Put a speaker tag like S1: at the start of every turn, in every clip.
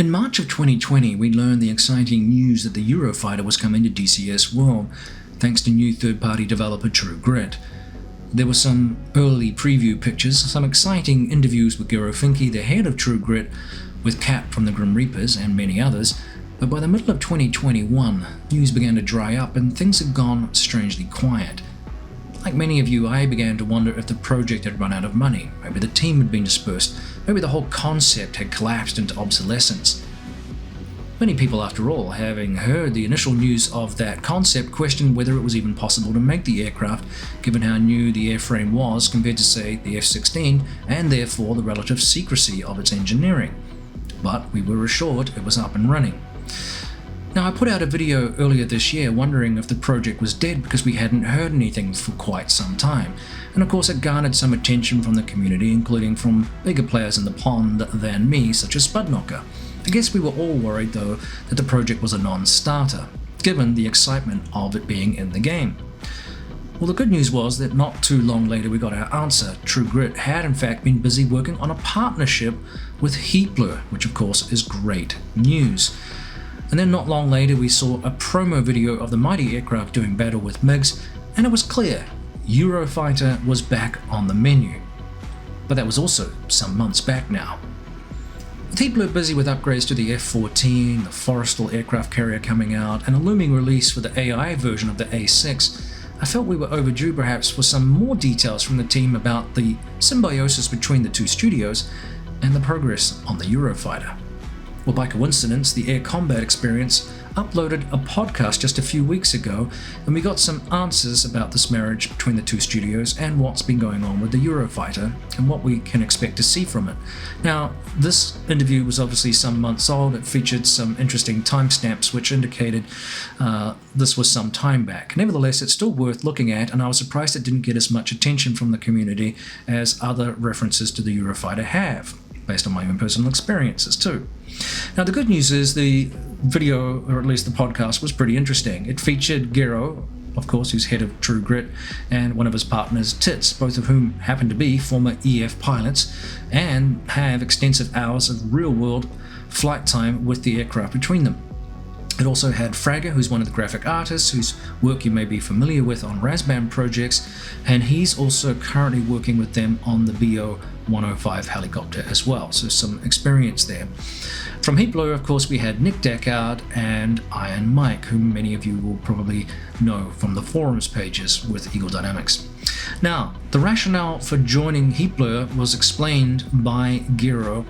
S1: In March of 2020, we learned the exciting news that the Eurofighter was coming to DCS World, thanks to new third-party developer TrueGrit. There were some early preview pictures, some exciting interviews with Eurofighter, the head of TrueGrit, with Cap from the Grim Reapers and many others, but by the middle of 2021, news began to dry up and things had gone strangely quiet. Like many of you, I began to wonder if the project had run out of money, maybe the team had been dispersed, maybe the whole concept had collapsed into obsolescence. Many people, after all, having heard the initial news of that concept, questioned whether it was even possible to make the aircraft, given how new the airframe was compared to, say, the F-16, and therefore the relative secrecy of its engineering. But we were assured it was up and running. Now, I put out a video earlier this year wondering if the project was dead because we hadn't heard anything for quite some time. And of course it garnered some attention from the community, including from bigger players in the pond than me, such as Spudknocker. I guess we were all worried though that the project was a non-starter, given the excitement of it being in the game. Well, the good news was that not too long later we got our answer. TrueGrit had in fact been busy working on a partnership with Heatblur, which of course is great news. And then not long later we saw a promo video of the mighty aircraft doing battle with MiGs, and it was clear Eurofighter was back on the menu. But that was also some months back now. With Heatblur busy with upgrades to the F-14, the Forrestal aircraft carrier coming out, and a looming release for the AI version of the A6, I felt we were overdue perhaps for some more details from the team about the symbiosis between the two studios and the progress on the Eurofighter. Well, by coincidence, the Air Combat Experience uploaded a podcast just a few weeks ago, and we got some answers about this marriage between the two studios and what's been going on with the Eurofighter and what we can expect to see from it. Now, this interview was obviously some months old. It featured some interesting timestamps which indicated this was some time back. Nevertheless, it's still worth looking at, and I was surprised it didn't get as much attention from the community as other references to the Eurofighter have, based on my own personal experiences too. Now, the good news is the video, or at least the podcast, was pretty interesting. It featured Gero, of course, who's head of TrueGrit, and one of his partners, Tits, both of whom happen to be former EF pilots and have extensive hours of real-world flight time with the aircraft between them. It also had Fragger, who's one of the graphic artists whose work you may be familiar with on Razbam projects, and he's also currently working with them on the BO-105 helicopter as well, so some experience there. From Heatblur, of course, we had Nick Deckard and Iron Mike, whom many of you will probably know from the forums pages with Eagle Dynamics. Now, the rationale for joining Heatblur was explained by Gero,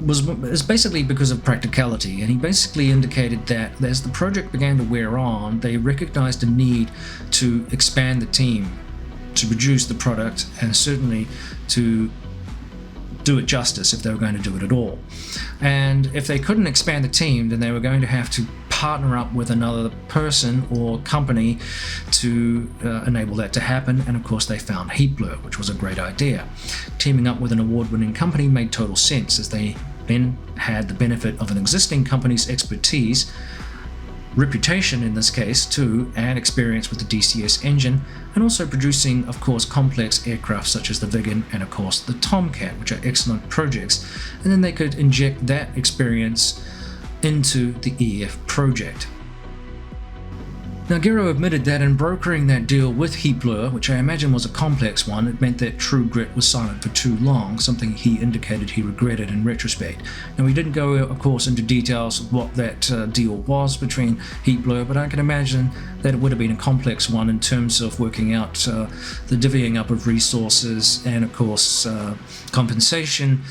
S1: is basically because of practicality, and he basically indicated that as the project began to wear on, they recognized a need to expand the team to produce the product and certainly to do it justice if they were going to do it at all. And if they couldn't expand the team, then they were going to have to partner up with another person or company to enable that to happen, and of course they found Heatblur, which was a great idea. Teaming up with an award-winning company made total sense, as they then had the benefit of an existing company's expertise, reputation in this case too, and experience with the DCS engine, and also producing, of course, complex aircraft such as the Viggen and of course the Tomcat, which are excellent projects, and then they could inject that experience into the EF project. Now, Gero admitted that in brokering that deal with Heatblur, which I imagine was a complex one, it meant that TrueGrit was silent for too long, something he indicated he regretted in retrospect. Now, we didn't go, of course, into details of what that deal was between Heatblur, but I can imagine that it would have been a complex one in terms of working out the divvying up of resources and, of course, compensation,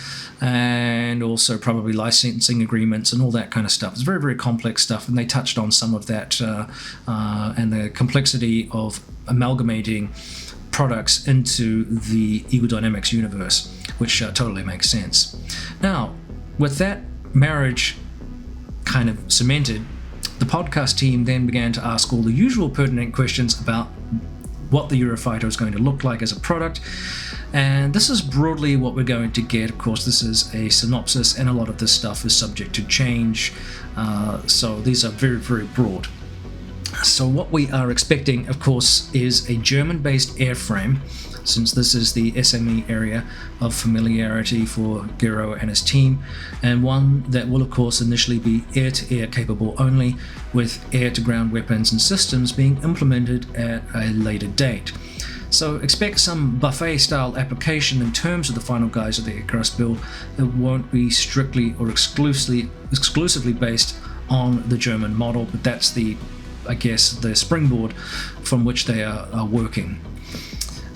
S1: and also probably licensing agreements and all that kind of stuff. It's very, very complex stuff, and they touched on some of that and the complexity of amalgamating products into the Eagle Dynamics universe, which totally makes sense. Now, with that marriage kind of cemented, the podcast team then began to ask all the usual pertinent questions about what the Eurofighter is going to look like as a product. And this is broadly what we're going to get. Of course, this is a synopsis, and a lot of this stuff is subject to change. So these are very, very broad. So what we are expecting, of course, is a German-based airframe since this is the SME area of familiarity for Gero and his team, and one that will of course initially be air-to-air capable only, with air-to-ground weapons and systems being implemented at a later date. So expect some buffet-style application in terms of the final guise of the aircraft build. It won't be strictly or exclusively based on the German model, but that's the springboard from which they are working.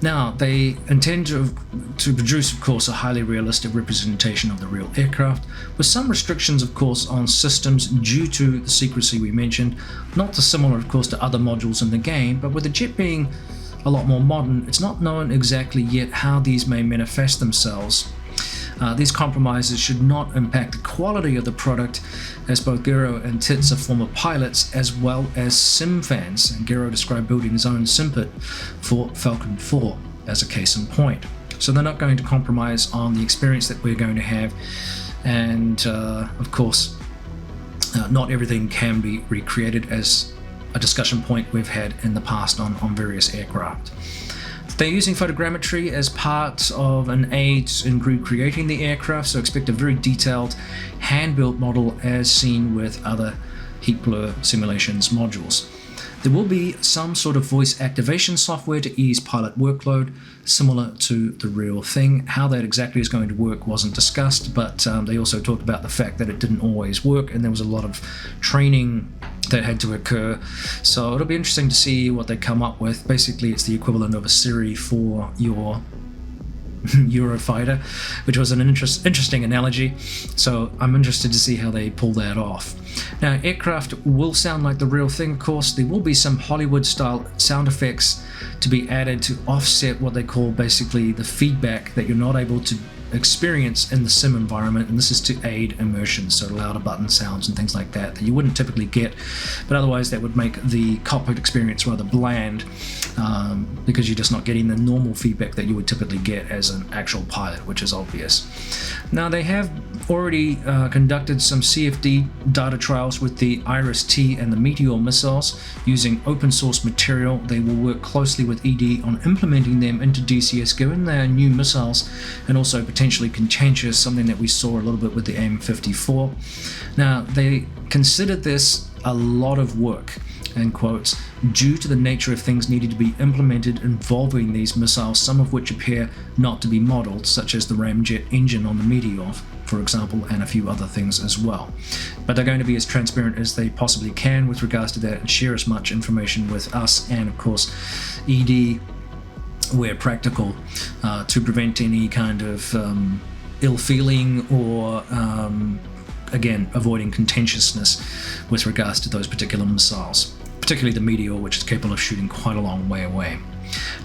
S1: Now, they intend to produce, of course, a highly realistic representation of the real aircraft, with some restrictions, of course, on systems due to the secrecy we mentioned, not dissimilar, of course, to other modules in the game, but with the jet being a lot more modern, it's not known exactly yet how these may manifest themselves. These compromises should not impact the quality of the product, as both Gero and Tits are former pilots as well as sim fans, and Gero described building his own simpit for Falcon 4 as a case in point. So they're not going to compromise on the experience that we're going to have, and of course not everything can be recreated, as a discussion point we've had in the past on various aircraft. They're using photogrammetry as part of an aid in creating the aircraft, so expect a very detailed hand-built model as seen with other heat blur simulations modules. There will be some sort of voice activation software to ease pilot workload, similar to the real thing. How that exactly is going to work wasn't discussed, but they also talked about the fact that it didn't always work, and there was a lot of training that had to occur. So it'll be interesting to see what they come up with. Basically, it's the equivalent of a Siri for your Eurofighter, which was an interesting analogy. So I'm interested to see how they pull that off. Now, aircraft will sound like the real thing, of course. There will be some Hollywood-style sound effects to be added to offset what they call basically the feedback that you're not able to experience in the sim environment, and this is to aid immersion, so louder button sounds and things like that you wouldn't typically get, but otherwise that would make the cockpit experience rather bland, because you're just not getting the normal feedback that you would typically get as an actual pilot, which is obvious. Now, they have already conducted some CFD data trials with the Iris-T and the Meteor missiles using open source material. They will work closely with ED on implementing them into DCS, given they are new missiles and also potentially contentious, something that we saw a little bit with the AIM-54. Now, they considered this a lot of work, in quotes, due to the nature of things needed to be implemented involving these missiles, some of which appear not to be modeled, such as the ramjet engine on the Meteor, for example, and a few other things as well. But they're going to be as transparent as they possibly can with regards to that and share as much information with us and, of course, ED where practical, to prevent any kind of ill feeling or again, avoiding contentiousness with regards to those particular missiles, particularly the Meteor, which is capable of shooting quite a long way away.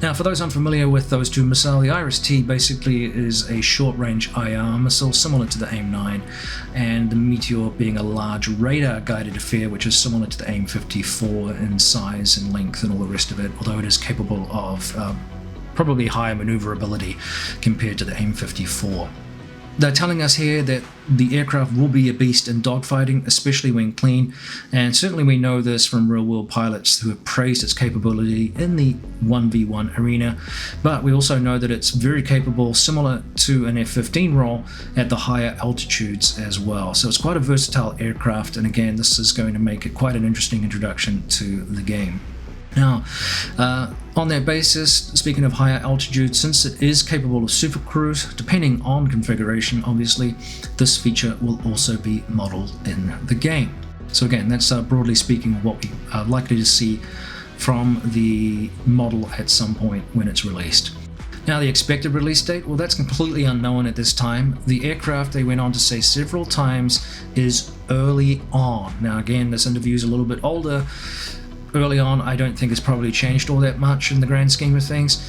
S1: Now, for those unfamiliar with those two missiles, the Iris-T basically is a short-range IR missile similar to the AIM-9, and the Meteor being a large radar-guided affair, which is similar to the AIM-54 in size and length and all the rest of it, although it is capable of probably higher maneuverability compared to the AIM-54. They're telling us here that the aircraft will be a beast in dogfighting, especially when clean, and certainly we know this from real-world pilots who have praised its capability in the 1v1 arena, but we also know that it's very capable, similar to an F-15 role, at the higher altitudes as well. So it's quite a versatile aircraft, and again, this is going to make it quite an interesting introduction to the game. Now, on that basis, speaking of higher altitude, since it is capable of supercruise, depending on configuration, obviously, this feature will also be modeled in the game. So again, that's broadly speaking what we are likely to see from the model at some point when it's released. Now, the expected release date, well, that's completely unknown at this time. The aircraft, they went on to say several times, is early on. Now, again, this interview is a little bit older. Early on, I don't think it's probably changed all that much in the grand scheme of things.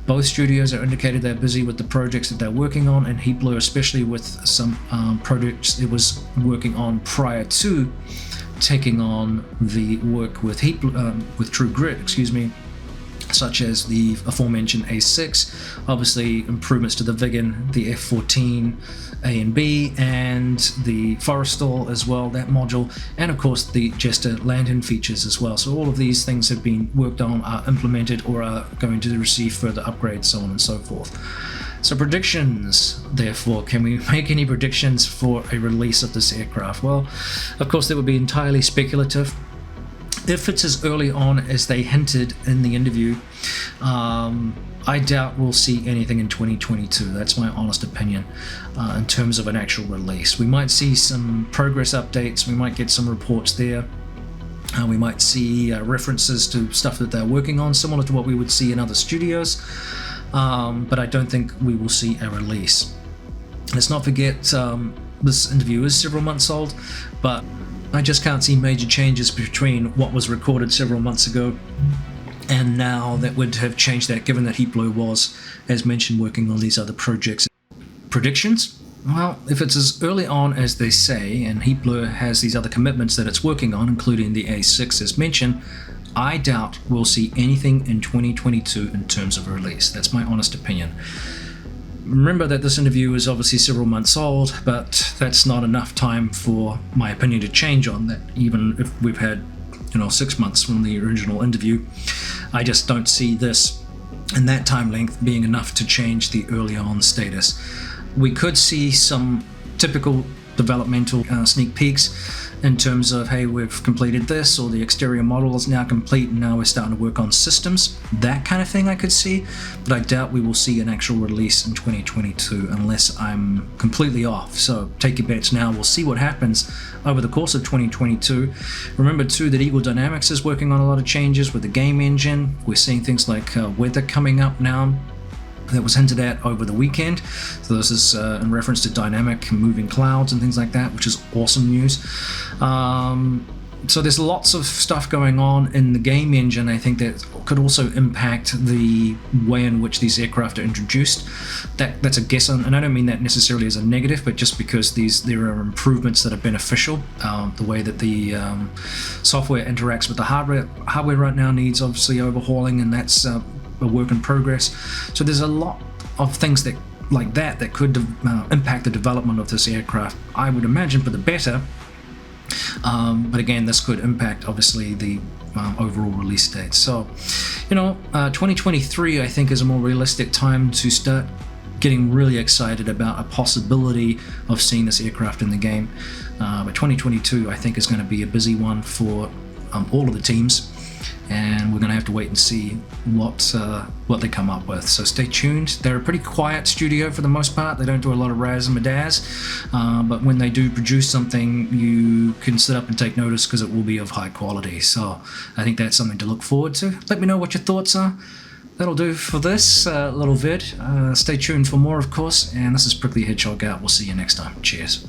S1: Both studios are indicated they're busy with the projects that they're working on, and Heat Blur, especially with some projects it was working on prior to taking on the work with TrueGrit, such as the aforementioned A6, obviously improvements to the Viggen, the F-14 A and B, and the Forrestal as well, that module, and of course the Jester lantern features as well. So all of these things have been worked on, are implemented, or are going to receive further upgrades, so on and so forth. So predictions, therefore, can we make any predictions for a release of this aircraft? Well, of course, that would be entirely speculative. If it's as early on as they hinted in the interview, I doubt we'll see anything in 2022. That's my honest opinion in terms of an actual release. We might see some progress updates, we might get some reports there. We might see references to stuff that they're working on, similar to what we would see in other studios, but I don't think we will see a release. Let's not forget this interview is several months old, but I just can't see major changes between what was recorded several months ago and now that would have changed that, given that Heatblur was, as mentioned, working on these other projects. Predictions? Well, if it's as early on as they say, and Heatblur has these other commitments that it's working on, including the A6 as mentioned, I doubt we'll see anything in 2022 in terms of release. That's my honest opinion. Remember that this interview is obviously several months old, but that's not enough time for my opinion to change on that, even if we've had 6 months from the original interview. I just don't see this in that time length being enough to change the early on status. We could see some typical developmental sneak peeks in terms of, hey, we've completed this, or the exterior model is now complete and now we're starting to work on systems. That kind of thing I could see, but I doubt we will see an actual release in 2022 unless I'm completely off. So take your bets now. We'll see what happens over the course of 2022. Remember too that Eagle Dynamics is working on a lot of changes with the game engine. We're seeing things like weather coming up now. That was hinted at over the weekend. So this is in reference to dynamic moving clouds and things like that, which is awesome news. So there's lots of stuff going on in the game engine, I think, that could also impact the way in which these aircraft are introduced. That's a guess, and I don't mean that necessarily as a negative, but just because there are improvements that are beneficial. The way that the software interacts with the hardware right now needs obviously overhauling, and that's a work in progress. So there's a lot of things that could impact the development of this aircraft, I would imagine for the better, but again, this could impact obviously the overall release date. So 2023 I think is a more realistic time to start getting really excited about a possibility of seeing this aircraft in the game, but 2022 I think is going to be a busy one for all of the teams, and we're going to have to wait and see what they come up with. So stay tuned. They're a pretty quiet studio for the most part. They don't do a lot of razz and madazz, but when they do produce something, you can sit up and take notice because it will be of high quality. So I think that's something to look forward to. Let me know what your thoughts are. That'll do for this little vid. Stay tuned for more, of course, and this is Prickly Hedgehog out. We'll see you next time. Cheers.